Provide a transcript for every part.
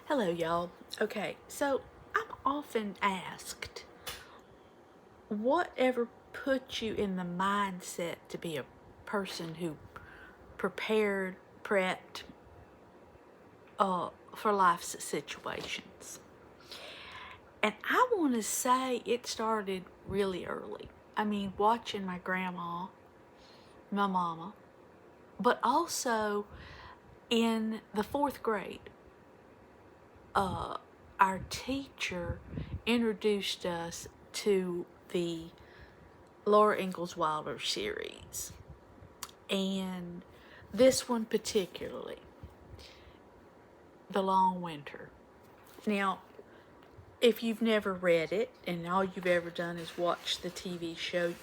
Hello, y'all. Okay, so I'm often asked, whatever put you in the mindset to be a person who prepped for life's situations? And I want to say it started really early. I mean, watching my grandma, my mama, but also in the fourth grade, uh, our teacher introduced us to the Laura Ingalls Wilder series, and this one particularly, The Long Winter. Now, if you've never read it and all you've ever done is watch the TV show,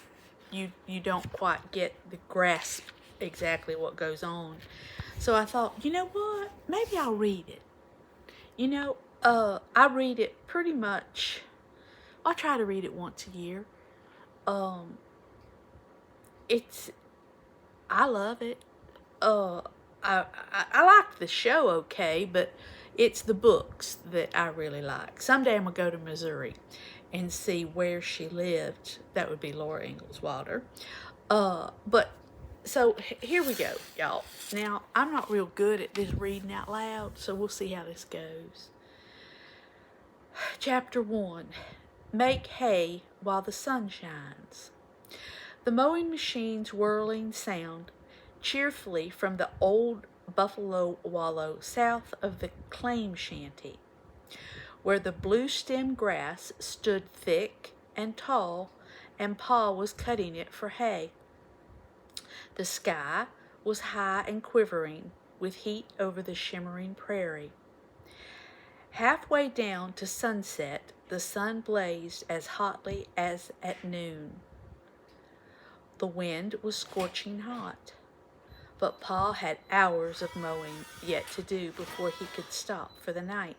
you don't quite get the grasp exactly what goes on. So I thought, you know what? Maybe I'll read it. I read it pretty much. I try to read it once a year. Um, it's I love it. uh I like the show okay, but it's the books that I really like. Someday I'm gonna go to Missouri and see where she lived. That would be Laura Ingalls Wilder. But so here we go, y'all. Now I'm not real good at this reading out loud, so we'll see how this goes. Chapter 1. Make hay while the sun shines. The mowing machine's whirling sound cheerfully from the old buffalo wallow south of the claim shanty, where the blue stem grass stood thick and tall, and Pa was cutting it for hay. The sky was high and quivering with heat over the shimmering prairie. Halfway down to sunset, the sun blazed as hotly as at noon. The wind was scorching hot, but Pa had hours of mowing yet to do before he could stop for the night.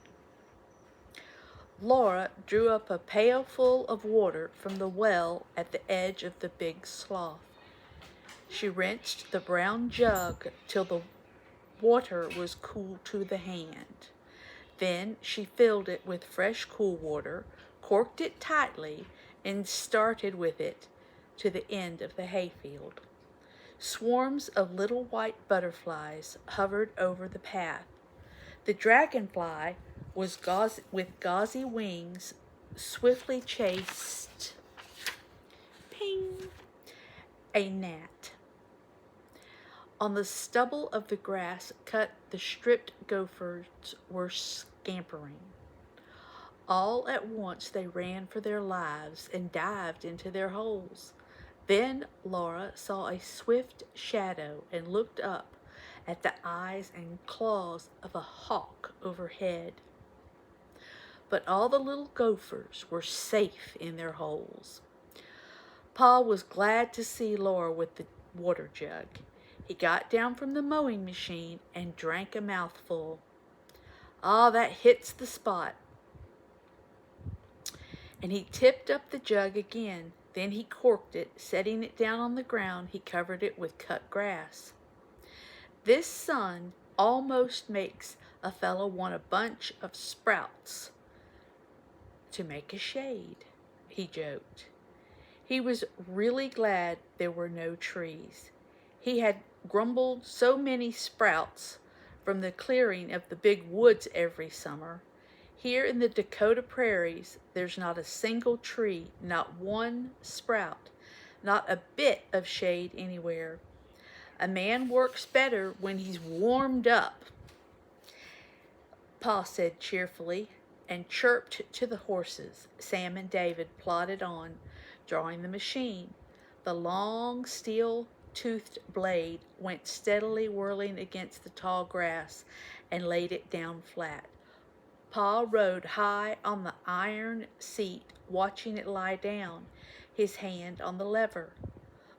Laura drew up a pailful of water from the well at the edge of the big slough. She rinsed the brown jug till the water was cool to the hand. Then she filled it with fresh cool water, corked it tightly, and started with it to the end of the hayfield. Swarms of little white butterflies hovered over the path. The dragonfly was with gauzy wings swiftly chased ping a gnat. On the stubble of the grass cut, the stripped gophers were scampering. All at once they ran for their lives and dived into their holes. Then Laura saw a swift shadow and looked up at the eyes and claws of a hawk overhead. But all the little gophers were safe in their holes. Pa was glad to see Laura with the water jug. He got down from the mowing machine and drank a mouthful. Ah, that hits the spot. And he tipped up the jug again. Then he corked it. Setting it down on the ground, he covered it with cut grass. This sun almost makes a fellow want a bunch of sprouts to make a shade, he joked. He was really glad there were no trees. He had grumbled so many sprouts from the clearing of the big woods every summer. Here in the Dakota prairies, there's not a single tree, not one sprout, not a bit of shade anywhere. A man works better when he's warmed up, Pa said cheerfully, and chirped to the horses. Sam and David plodded on, drawing the machine. The long, steel-toothed blade went steadily whirling against the tall grass and laid it down flat. Pa rode high on the iron seat, watching it lie down, his hand on the lever.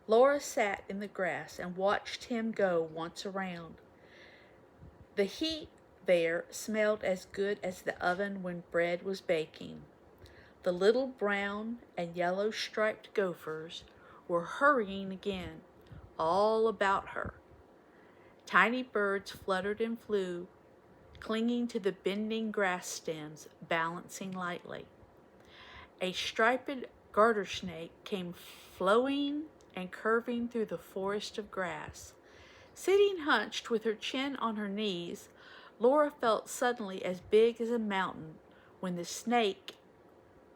Laura sat in the grass and watched him go once around. The heat there smelled as good as the oven when bread was baking. The little brown and yellow striped gophers were hurrying again, all about her. Tiny birds fluttered and flew, clinging to the bending grass stems, balancing lightly. A striped garter snake came flowing and curving through the forest of grass. Sitting hunched with her chin on her knees, Laura felt suddenly as big as a mountain when the snake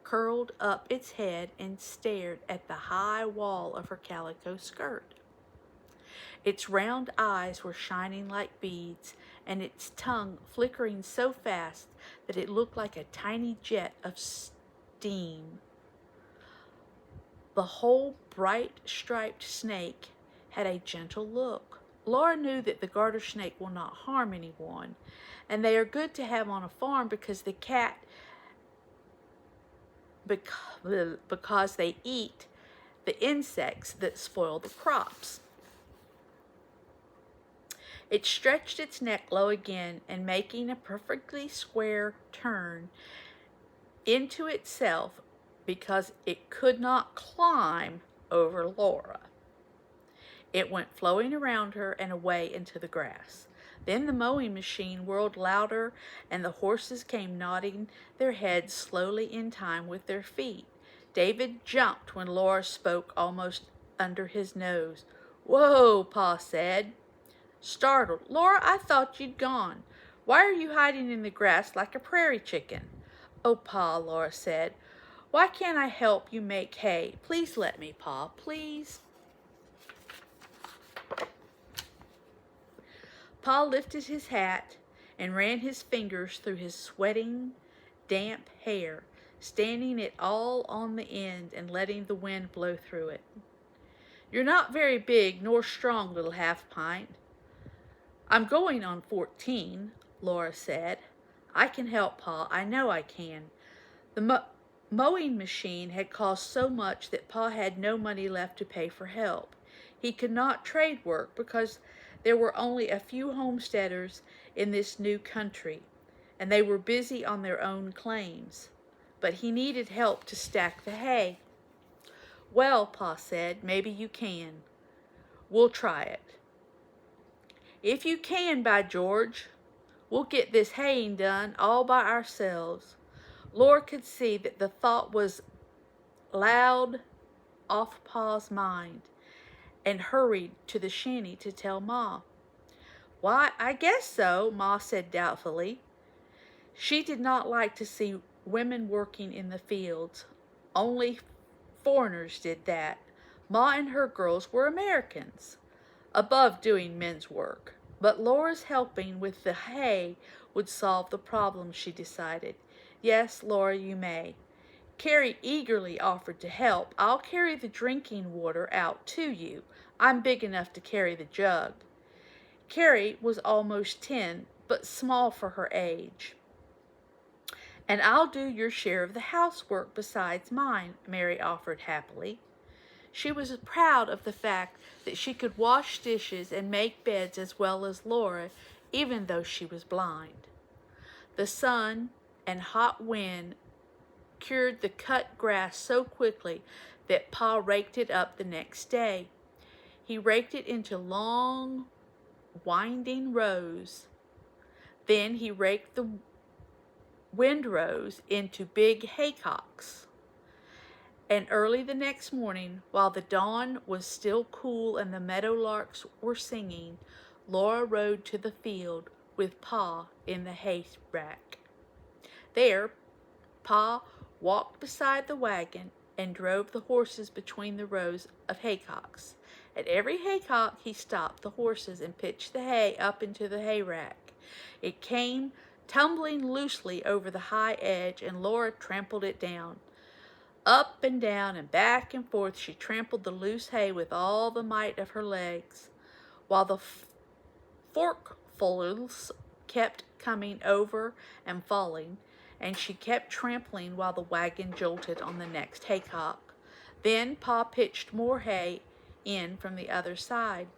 curled up its head and stared at the high wall of her calico skirt. Its round eyes were shining like beads, and its tongue flickering so fast that it looked like a tiny jet of steam. The whole bright striped snake had a gentle look. Laura knew that the garter snake will not harm anyone, and they are good to have on a farm because they eat the insects that spoil the crops. It stretched its neck low again, and making a perfectly square turn into itself because it could not climb over Laura. It went flowing around her and away into the grass. Then the mowing machine whirled louder, and the horses came nodding their heads slowly in time with their feet. David jumped when Laura spoke almost under his nose. "Whoa," Pa said, startled. "Laura, I thought you'd gone. Why are you hiding in the grass like a prairie chicken?" "Oh, Pa," Laura said, "why can't I help you make hay? Please let me, Pa, please." Pa lifted his hat and ran his fingers through his sweating, damp hair, standing it all on the end and letting the wind blow through it. "You're not very big nor strong, little half-pint." "I'm going on 14, Laura said. "I can help, Pa. I know I can." The mowing machine had cost so much that Pa had no money left to pay for help. He could not trade work because there were only a few homesteaders in this new country, and they were busy on their own claims. But he needed help to stack the hay. "Well," Pa said, "maybe you can. We'll try it." "If you can, by George, we'll get this haying done all by ourselves." Laura could see that the thought was loud off Pa's mind, and hurried to the shanty to tell Ma. "Why, I guess so," Ma said doubtfully. She did not like to see women working in the fields. Only foreigners did that. Ma and her girls were Americans, above doing men's work. But Laura's helping with the hay would solve the problem, she decided. "Yes, Laura, you may." Carrie eagerly offered to help. "I'll carry the drinking water out to you. I'm big enough to carry the jug." Carrie was almost 10, but small for her age. "And I'll do your share of the housework besides mine," Mary offered happily. She was proud of the fact that she could wash dishes and make beds as well as Laura, even though she was blind. The sun and hot wind cured the cut grass so quickly that Pa raked it up the next day. He raked it into long, winding rows. Then he raked the windrows into big haycocks. And early the next morning, while the dawn was still cool and the meadowlarks were singing, Laura rode to the field with Pa in the hay rack. There, Pa walked beside the wagon and drove the horses between the rows of haycocks. At every haycock he stopped the horses and pitched the hay up into the hay rack. It came tumbling loosely over the high edge, and Laura trampled it down. Up and down and back and forth she trampled the loose hay with all the might of her legs, while the forkfuls kept coming over and falling, and she kept trampling while the wagon jolted on the next haycock. Then Pa pitched more hay in from the other side.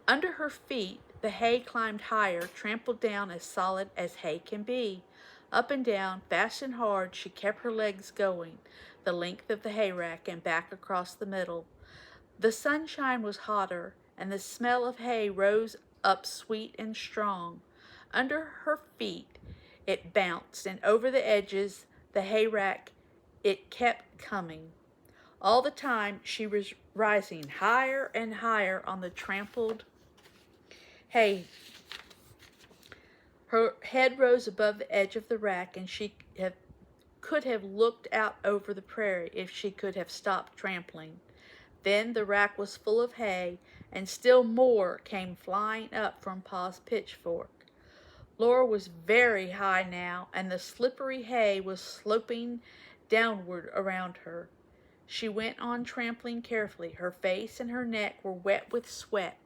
Under her feet the hay climbed higher, trampled down as solid as hay can be. Up and down, fast and hard, she kept her legs going, the length of the hay rack and back across the middle. The sunshine was hotter, and the smell of hay rose up sweet and strong. Under her feet It bounced, and over the edges, the hay rack, it kept coming. All the time she was rising higher and higher on the trampled hay. Her head rose above the edge of the rack, and could have looked out over the prairie if she could have stopped trampling. Then the rack was full of hay, and still more came flying up from Pa's pitchfork. Laura was very high now, and the slippery hay was sloping downward around her. She went on trampling carefully. Her face and her neck were wet with sweat,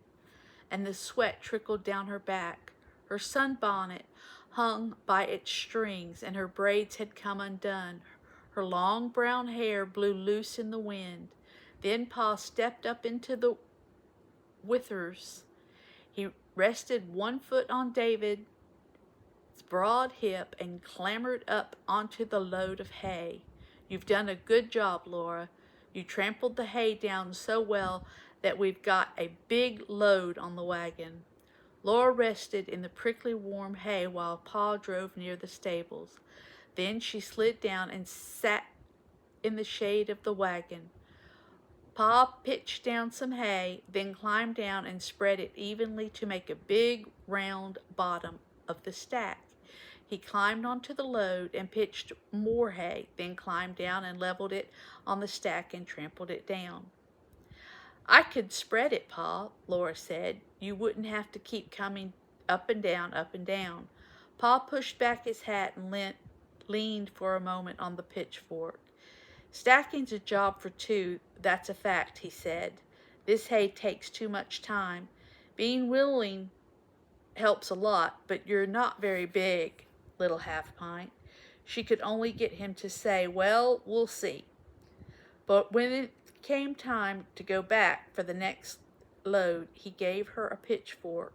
and the sweat trickled down her back. Her sunbonnet hung by its strings, and her braids had come undone. Her long brown hair blew loose in the wind. Then Pa stepped up into the withers. He rested one foot on David's broad hip and clambered up onto the load of hay. You've done a good job, Laura. You trampled the hay down so well that we've got a big load on the wagon. Laura rested in the prickly warm hay while Pa drove near the stables. Then she slid down and sat in the shade of the wagon. Pa pitched down some hay, then climbed down and spread it evenly to make a big round bottom of the stack. He climbed onto the load and pitched more hay, then climbed down and leveled it on the stack and trampled it down. I could spread it, Pa, Laura said. You wouldn't have to keep coming up and down, up and down. Pa pushed back his hat and leaned for a moment on the pitchfork. Stacking's a job for two, that's a fact, he said. This hay takes too much time. Being willing helps a lot, but you're not very big, little half-pint. She could only get him to say, well, we'll see. But when it came time to go back for the next load, he gave her a pitchfork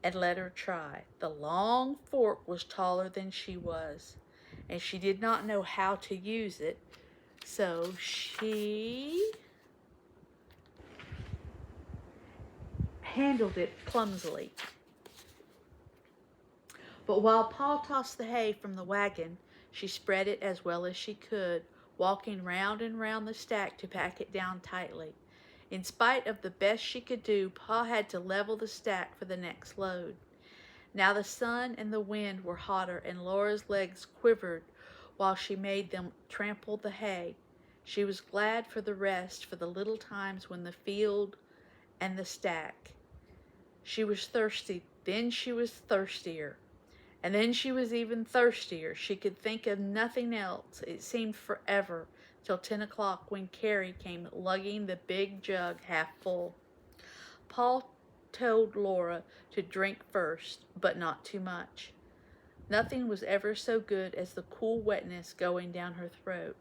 and let her try. The long fork was taller than she was, and she did not know how to use it, so she handled it clumsily. But while Pa tossed the hay from the wagon, she spread it as well as she could, walking round and round the stack to pack it down tightly. In spite of the best she could do, Pa had to level the stack for the next load. Now the sun and the wind were hotter, and Laura's legs quivered while she made them trample the hay. She was glad for the rest, for the little times when the field and the stack. She was thirsty, then she was thirstier. And then she was even thirstier. She could think of nothing else. It seemed forever, till 10 o'clock when Carrie came lugging the big jug half full. Paul told Laura to drink first, but not too much. Nothing was ever so good as the cool wetness going down her throat.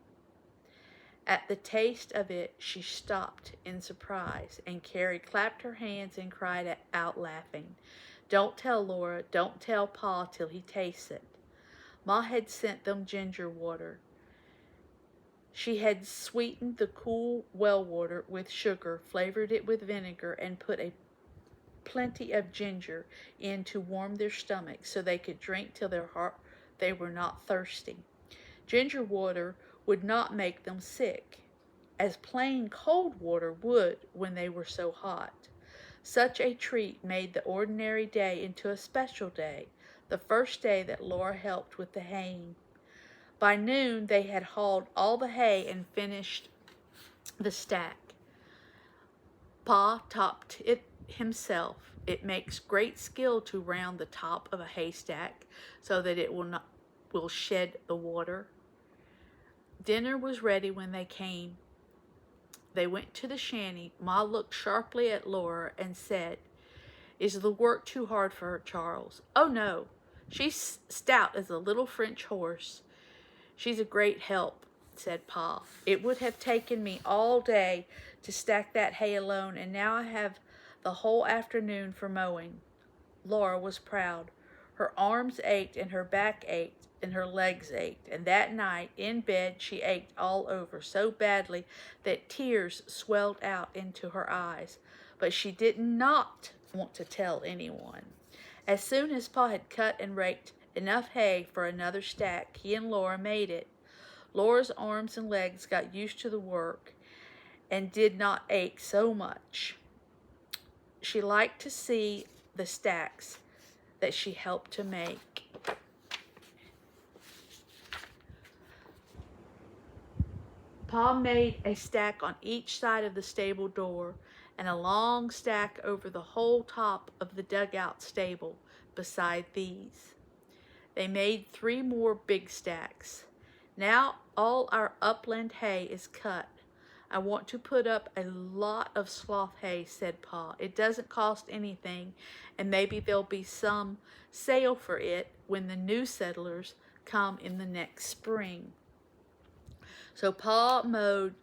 At the taste of it, she stopped in surprise, and Carrie clapped her hands and cried out laughing, "Don't tell, Laura, don't tell Pa till he tastes it." Ma had sent them ginger water. She had sweetened the cool well water with sugar, flavored it with vinegar, and put plenty of ginger in to warm their stomachs so they could drink till they were not thirsty. Ginger water would not make them sick, as plain cold water would when they were so hot. Such a treat made the ordinary day into a special day, the first day that Laura helped with the haying. By noon they had hauled all the hay and finished the stack. Pa topped it himself. It makes great skill to round the top of a haystack so that it will shed the water. Dinner was ready when they came. They went to the shanty. Ma looked sharply at Laura and said, "Is the work too hard for her, Charles?" "Oh, no. She's stout as a little French horse. She's a great help," said Pa. "It would have taken me all day to stack that hay alone, and now I have the whole afternoon for mowing." Laura was proud. Her arms ached, and her back ached, and her legs ached, and that night in bed she ached all over so badly that tears swelled out into her eyes. But she did not want to tell anyone. As soon as Pa had cut and raked enough hay for another stack. He and Laura made it. Laura's arms and legs got used to the work and did not ache so much. She liked to see the stacks that she helped to make. Pa made a stack on each side of the stable door and a long stack over the whole top of the dugout stable beside these. They made 3 more big stacks. Now all our upland hay is cut. I want to put up a lot of sloth hay, said Pa. It doesn't cost anything, and maybe there'll be some sale for it when the new settlers come in the next spring. So Pa mowed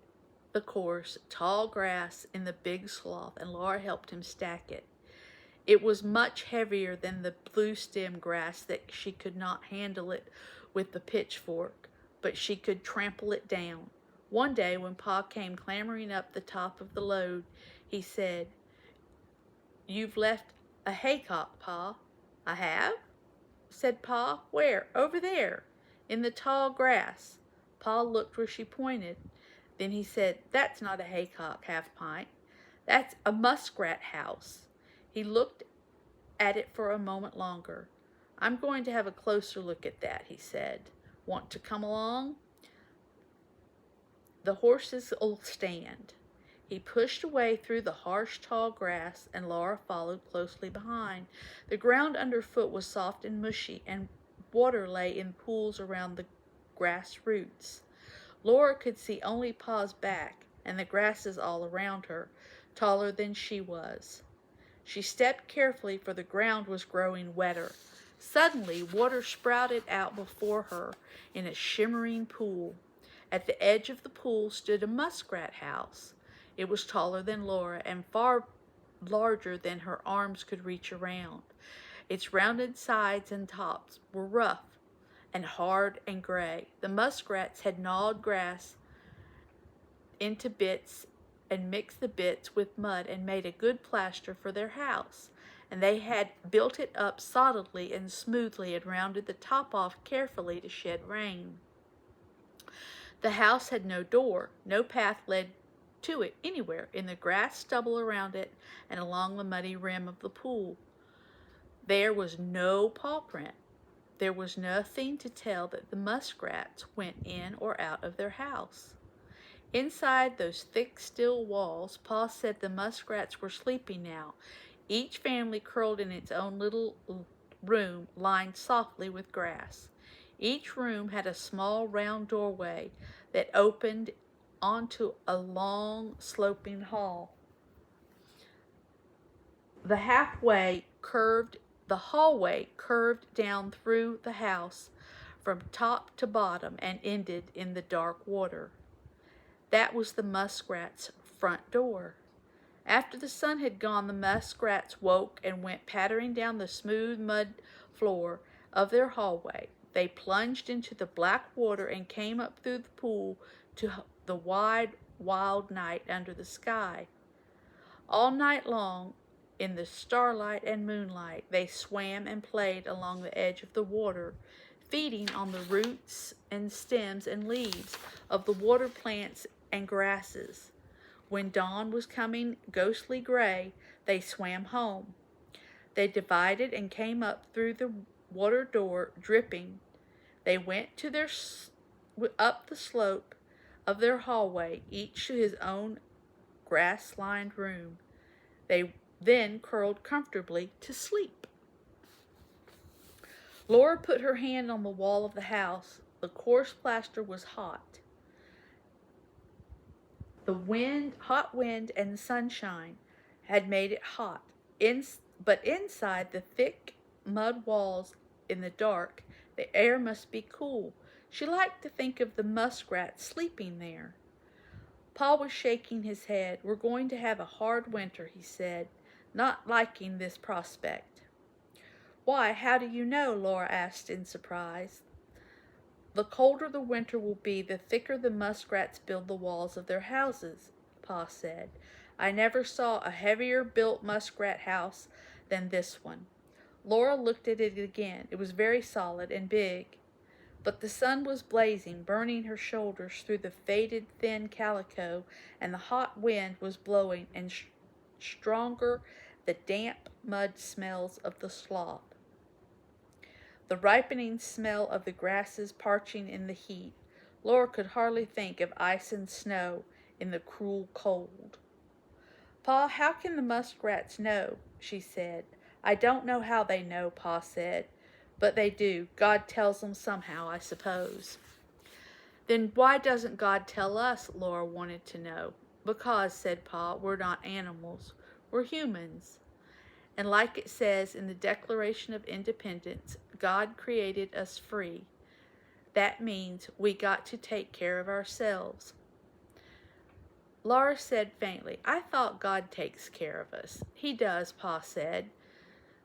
the coarse, tall grass in the big sloth, and Laura helped him stack it. It was much heavier than the blue stem grass that she could not handle it with the pitchfork, but she could trample it down. One day when Pa came clambering up the top of the load, he said, "You've left a haycock, Pa." "I have?" said Pa. "Where?" "Over there, in the tall grass." Pa looked where she pointed. Then he said, "That's not a haycock, Half-Pint. That's a muskrat house." He looked at it for a moment longer. "I'm going to have a closer look at that," he said. "Want to come along? The horses'll stand." He pushed away through the harsh, tall grass, and Laura followed closely behind. The ground underfoot was soft and mushy, and water lay in pools around the grass roots. Laura could see only Pa's back and the grasses all around her, taller than she was. She stepped carefully, for the ground was growing wetter. Suddenly, water sprouted out before her in a shimmering pool. At the edge of the pool stood a muskrat house. It was taller than Laura and far larger than her arms could reach around. Its rounded sides and tops were rough and hard and gray. The muskrats had gnawed grass into bits and mixed the bits with mud and made a good plaster for their house. And they had built it up solidly and smoothly and rounded the top off carefully to shed rain. The house had no door. No path led to it anywhere in the grass stubble around it and along the muddy rim of the pool. There was no paw print. There was nothing to tell that the muskrats went in or out of their house. Inside those thick, still walls, Pa said the muskrats were sleeping now, each family curled in its own little room lined softly with grass. Each room had a small round doorway that opened onto a long sloping hall. The hallway curved down through the house from top to bottom and ended in the dark water. That was the muskrats' front door. After the sun had gone, the muskrats woke and went pattering down the smooth mud floor of their hallway. They plunged into the black water and came up through the pool to the wide, wild night under the sky. All night long, in the starlight and moonlight, they swam and played along the edge of the water, feeding on the roots and stems and leaves of the water plants and grasses. When dawn was coming ghostly gray, they swam home. They divided and came up through the water door, dripping. They went to up the slope of their hallway, each to his own grass-lined room. They then curled comfortably to sleep. Laura put her hand on the wall of the house. The coarse plaster was hot. Hot wind and sunshine had made it hot. But inside the thick mud walls in the dark, the air must be cool. She liked to think of the muskrats sleeping there. Pa was shaking his head. "We're going to have a hard winter," he said, not liking this prospect. "Why, how do you know?" Laura asked in surprise. "The colder the winter will be, the thicker the muskrats build the walls of their houses," Pa said. "I never saw a heavier built muskrat house than this one." Laura looked at it again. It was very solid and big, but the sun was blazing, burning her shoulders through the faded thin calico, and the hot wind was blowing, and stronger the damp mud smells of the slough. The ripening smell of the grasses parching in the heat. Laura could hardly think of ice and snow in the cruel cold. "Pa, how can the muskrats know?" she said. "I don't know how they know," Pa said, "but they do. God tells them somehow, I suppose." "Then why doesn't God tell us?" Laura wanted to know. "Because," said Pa, "we're not animals. We're humans. And like it says in the Declaration of Independence, God created us free. That means we got to take care of ourselves." Laura said faintly, "I thought God takes care of us." "He does," Pa said,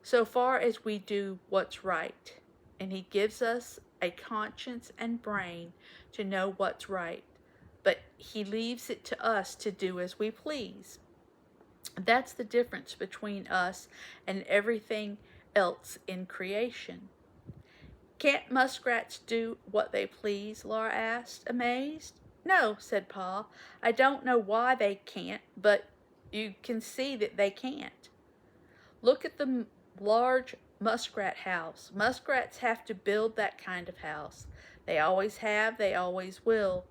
"so far as we do what's right. And he gives us a conscience and brain to know what's right. But he leaves it to us to do as we please. That's the difference between us and everything else in creation." "Can't muskrats do what they please?" Laura asked, amazed. "No," said Pa. "I don't know why they can't, but you can see that they can't. Look at the large muskrat house. Muskrats have to build that kind of house. They always have, they always will.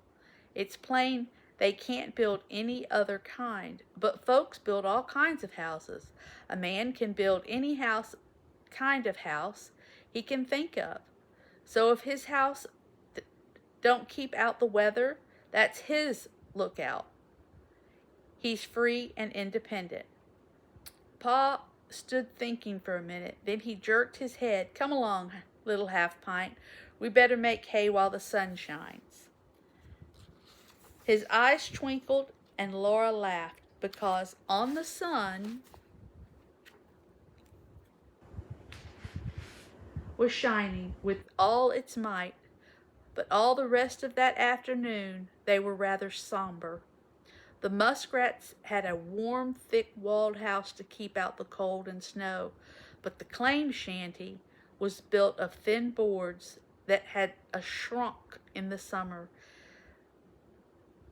It's plain they can't build any other kind, but folks build all kinds of houses. A man can build any kind of house he can think of. So if his house don't keep out the weather, that's his lookout. He's free and independent." Pa stood thinking for a minute. Then he jerked his head. "Come along, little half-pint. We better make hay while the sun shines." His eyes twinkled, and Laura laughed, because on the sun was shining with all its might, but all the rest of that afternoon they were rather somber. The muskrats had a warm, thick-walled house to keep out the cold and snow, but the claim shanty was built of thin boards that had shrunk in the summer.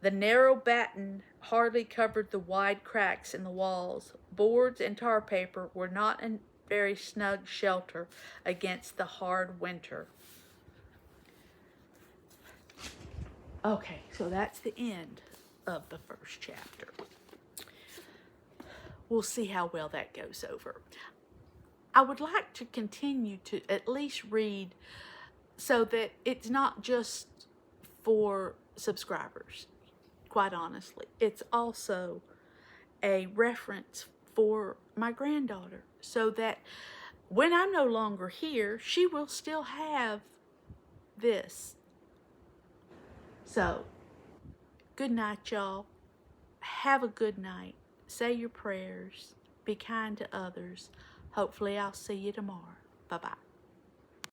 The narrow batten hardly covered the wide cracks in the walls. Boards and tar paper were not a very snug shelter against the hard winter. Okay, so that's the end of the first chapter. We'll see how well that goes over. I would like to continue to at least read so that it's not just for subscribers, quite honestly. It's also a reference for my granddaughter, so that when I'm no longer here, she will still have this. So, good night, y'all. Have a good night. Say your prayers. Be kind to others. Hopefully I'll see you tomorrow. Bye-bye.